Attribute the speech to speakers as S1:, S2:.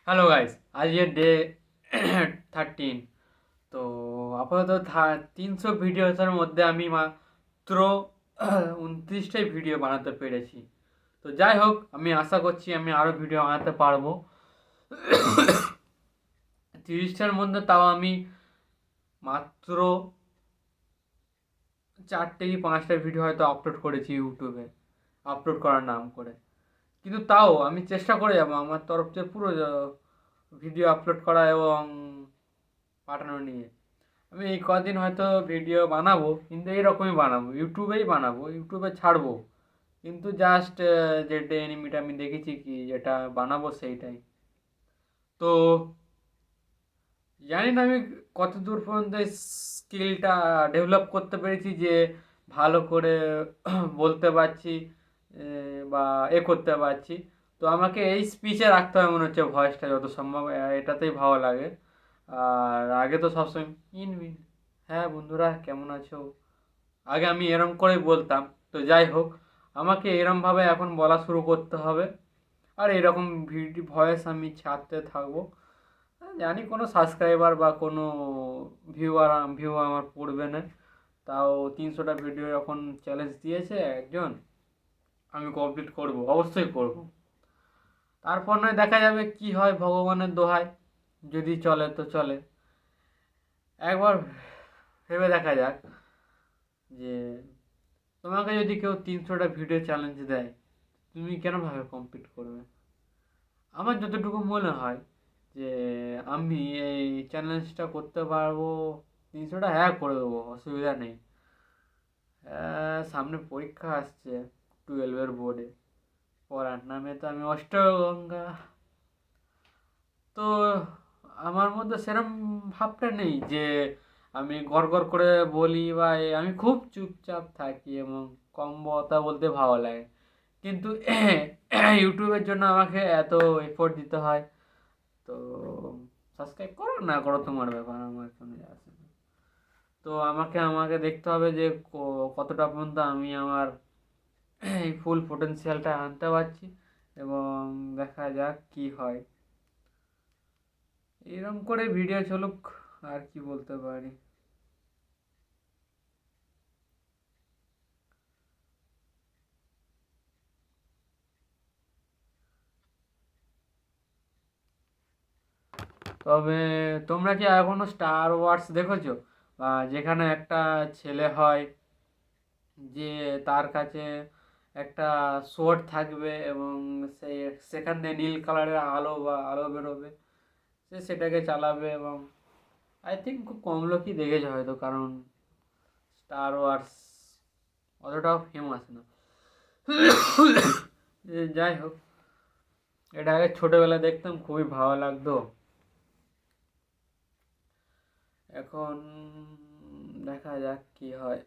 S1: Hello guys, আজকের day 13। তো আপাতত 300 ভিডিওসের মধ্যে আমি মাত্র 29টাই ভিডিও বানাতে পেরেছি। তো যাই হোক, আমি আশা করছি আমি আরও ভিডিও বানাতে পারবো। 30টার মধ্যে তাও আমি মাত্র 4টে কি 5টা ভিডিও হয়তো আপলোড করেছি ইউটিউবে, আপলোড করার নাম করে। কিন্তু তাও আমি চেষ্টা করে যাবো আমার তরফ থেকে পুরো ভিডিও আপলোড করা এবং পাঠানো নিয়ে। আমি এই কদিন হয়তো ভিডিও বানাবো, কিন্তু এইরকমই বানাবো, ইউটিউবেই বানাবো, ইউটিউবে ছাড়বো। কিন্তু জাস্ট যে এনিমিটা আমি দেখেছি কি যেটা বানাবো সেইটাই। তো জানি না আমি কত দূর পর্যন্ত স্কিলটা ডেভেলপ করতে পেরেছি যে ভালো করে বলতে পারছি, বা করতে পারছি। তো আমাকে এই স্পিচে রাখতে হবে মনে হচ্ছে ভয়েসটা যত সম্ভব, এটাতেই ভালো লাগে। আর আগে তো সবসময় ইন মিন, হ্যাঁ বন্ধুরা কেমন আছো, আগে আমি এরম করেই বলতাম। তো যাই হোক, আমাকে এরমভাবে এখন বলা শুরু করতে হবে। আর এরকম ভিডিও ভয়েস আমি ছাড়তে থাকবো। জানি কোনো সাবস্ক্রাইবার বা কোনো ভিউ আমার পড়বে না, তাও 300টা ভিডিও যখন চ্যালেঞ্জ দিয়েছে একজন, আমি কমপ্লিট করব, অবশ্যই করব। তারপর নয় দেখা যাবে কি হয়, ভগবানের দোহাই, যদি চলে তো চলে। একবার ভেবে দেখা যাক যে তোমাকে যদি কেউ 300টা ভিডিও চ্যালেঞ্জ দেয়, তুমি কেনভাবে কমপ্লিট করবে? আমার যতটুকু মনে হয় যে আমি এই চ্যালেঞ্জটা করতে পারবো, 300টা হ্যাঁ করে দেবো, অসুবিধা নেই। সামনে পরীক্ষা আসছে 12-এর বোর্ডে, পড়ার নামে তো আমি অষ্টগঙ্গা। তো আমার মধ্যে সেরম ভাবটা নেই যে আমি গড় গড় করে বলি বা আমি খুব চুপচাপ থাকি এবং কম কথা বলতে ভালো লাগে। কিন্তু ইউটিউবের জন্য আমাকে এত এফোর্ট দিতে হয়। তো সাবস্ক্রাইব করো না করো তোমার ব্যাপার, আমার এখানে আসে না। তো আমাকে আমাকে দেখতে হবে যে কতটা পর্যন্ত আমি আমার এই ফুল পোটেনশিয়ালটা আনতে পারছি, এবং দেখা যাক কি হয়। এরকম করে ভিডিও চলুক, আর কি বলতে পারি। তবে তোমরা কি এখনো স্টার ওয়ার্স দেখেছো? বা যেখানে একটা ছেলে হয়, যে তার কাছে একটা সোর্ড থাকবে এবং সে সেখান দিয়ে নীল কালারের আলো বা আলো বেরোবে, সে সেটাকে চালাবে। এবং আই থিঙ্ক খুব কম লোকই দেখেছে হয়তো, কারণ স্টার ওয়ার্স অতটাও ফেমাস না। যাই হোক, এটা আগে ছোটবেলায় দেখতাম, খুবই ভালো লাগতো। এখন দেখা যাক কি হয়।